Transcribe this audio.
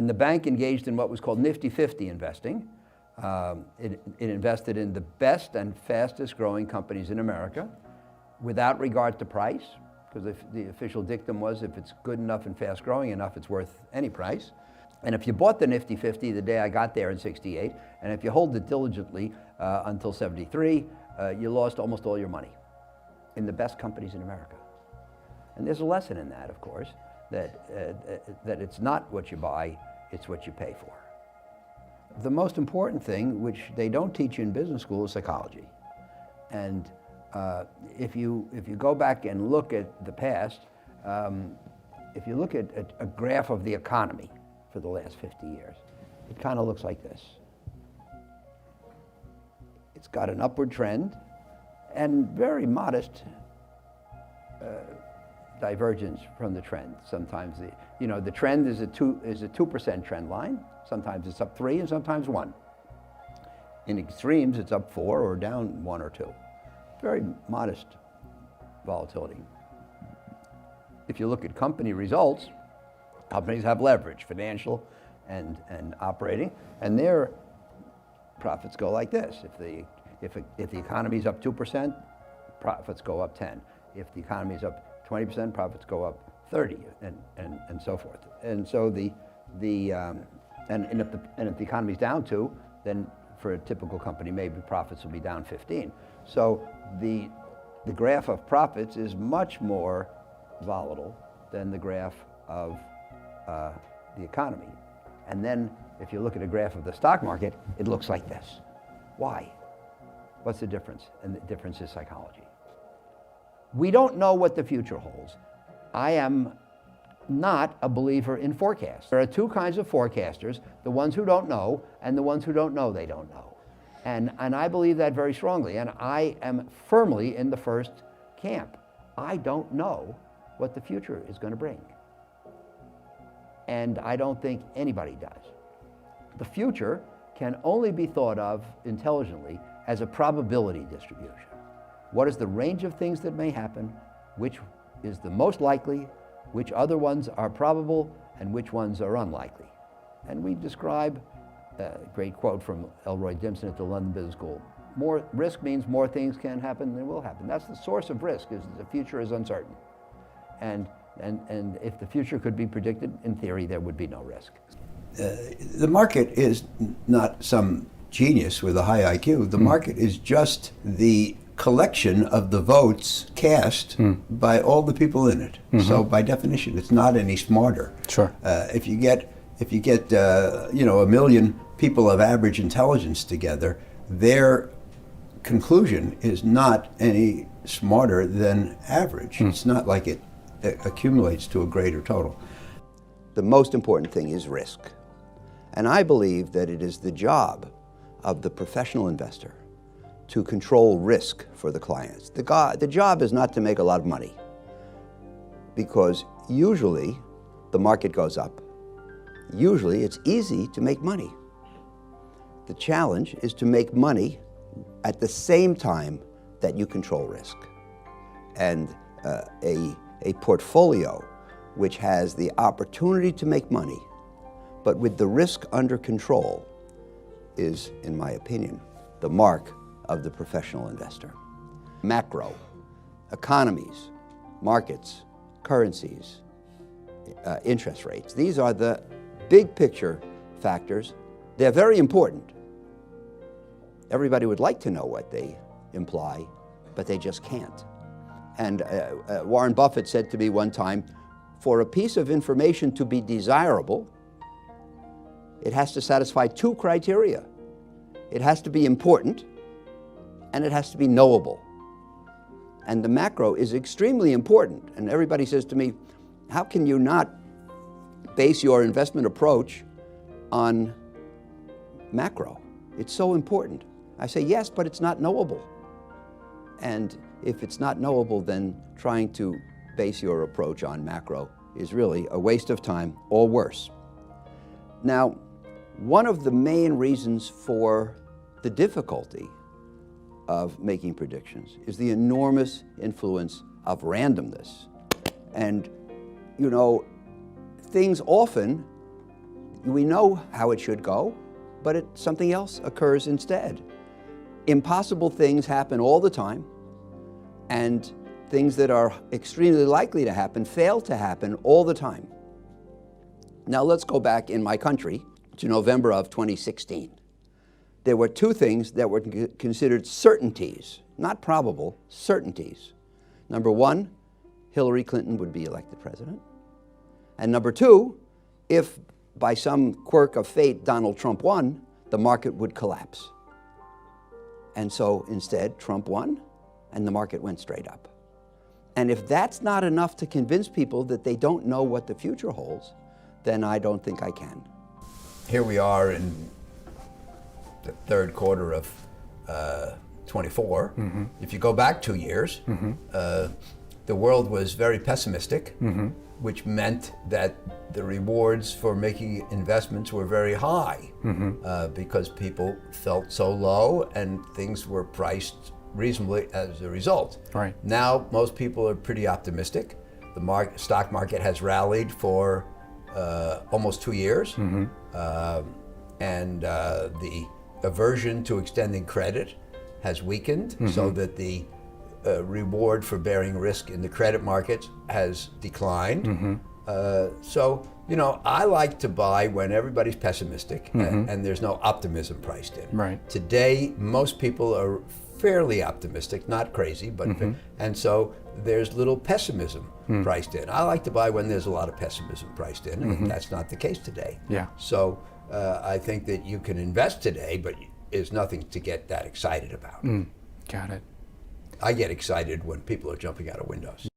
And the bank engaged in what was called Nifty 50 investing. It invested in the best and fastest growing companies in America without regard to price, because the official dictum was if it's good enough and fast growing enough, it's worth any price. And if you bought the Nifty 50 the day I got there in '68, and if you hold it diligently until '73, you lost almost all your money in the best companies in America. And there's a lesson in that, of course, that it's not what you buy, it's what you pay for. The most important thing, which they don't teach you in business school, is psychology. And if you go back and look at the past, if you look at a graph of the economy for the last 50 years, it kind of looks like this. It's got an upward trend and very modest divergence from the trend. Sometimes the trend is a 2% trend line. Sometimes it's up 3 and sometimes 1. In extremes, it's up 4 or down 1 or 2. Very modest volatility. If you look at company results, companies have leverage, financial and operating, and their profits go like this. If the economy is up 2%, profits go up 10. If the economy is up 20%, profits go up 30, and so forth. And so and if the economy is down 2, then for a typical company, maybe profits will be down 15. So the graph of profits is much more volatile than the graph of the economy. And then if you look at a graph of the stock market, it looks like this. Why? What's the difference? And the difference is psychology. We don't know what the future holds. I am not a believer in forecasts. There are two kinds of forecasters, the ones who don't know and the ones who don't know they don't know. And I believe that very strongly, and I am firmly in the first camp. I don't know what the future is going to bring. And I don't think anybody does. The future can only be thought of intelligently as a probability distribution. What is the range of things that may happen? Which is the most likely? Which other ones are probable? And which ones are unlikely? And we describe a great quote from Elroy Dimson at the London Business School. More risk means more things can happen than will happen. That's the source of risk, is the future is uncertain. And if the future could be predicted, in theory, there would be no risk. The market is not some genius with a high IQ. The market is just the collection of the votes cast by all the people in it. So by definition, it's not any smarter. Sure. If you get a million people of average intelligence together, their conclusion is not any smarter than average. It's not like it accumulates to a greater total. The most important thing is risk. And I believe that it is the job of the professional investor to control risk for the clients. The job is not to make a lot of money, because usually the market goes up. Usually it's easy to make money. The challenge is to make money at the same time that you control risk. And a portfolio which has the opportunity to make money, but with the risk under control, is, in my opinion, the mark of the professional investor. Macro, economies, markets, currencies, interest rates. These are the big picture factors. They're very important. Everybody would like to know what they imply, but they just can't. And Warren Buffett said to me one time, for a piece of information to be desirable, it has to satisfy two criteria. It has to be important, and it has to be knowable. And the macro is extremely important. And everybody says to me, how can you not base your investment approach on macro? It's so important. I say, yes, but it's not knowable. And if it's not knowable, then trying to base your approach on macro is really a waste of time, or worse. Now, one of the main reasons for the difficulty of making predictions is the enormous influence of randomness. And, things often, We know how it should go, but something else occurs instead. Impossible things happen all the time, and things that are extremely likely to happen fail to happen all the time. Now let's go back in my country to November of 2016. There were two things that were considered certainties, not probable, certainties. Number one, Hillary Clinton would be elected president. And number two, if by some quirk of fate Donald Trump won, the market would collapse. And so instead, Trump won, and the market went straight up. And if that's not enough to convince people that they don't know what the future holds, then I don't think I can. Here we are in the third quarter of 24. Mm-hmm. If you go back 2 years, mm-hmm. The world was very pessimistic, mm-hmm. which meant that the rewards for making investments were very high, mm-hmm. Because people felt so low and things were priced reasonably as a result. Right. Now most people are pretty optimistic. The stock market has rallied for almost 2 years, mm-hmm. And the aversion to extending credit has weakened, mm-hmm. so that the reward for bearing risk in the credit markets has declined. Mm-hmm. So, I like to buy when everybody's pessimistic, mm-hmm. and there's no optimism priced in. Right. Today, most people are fairly optimistic, not crazy, but mm-hmm. and so there's little pessimism priced in. I like to buy when there's a lot of pessimism priced in, and mm-hmm. that's not the case today. Yeah. So I think that you can invest today, but there's nothing to get that excited about. Got it. I get excited when people are jumping out of windows.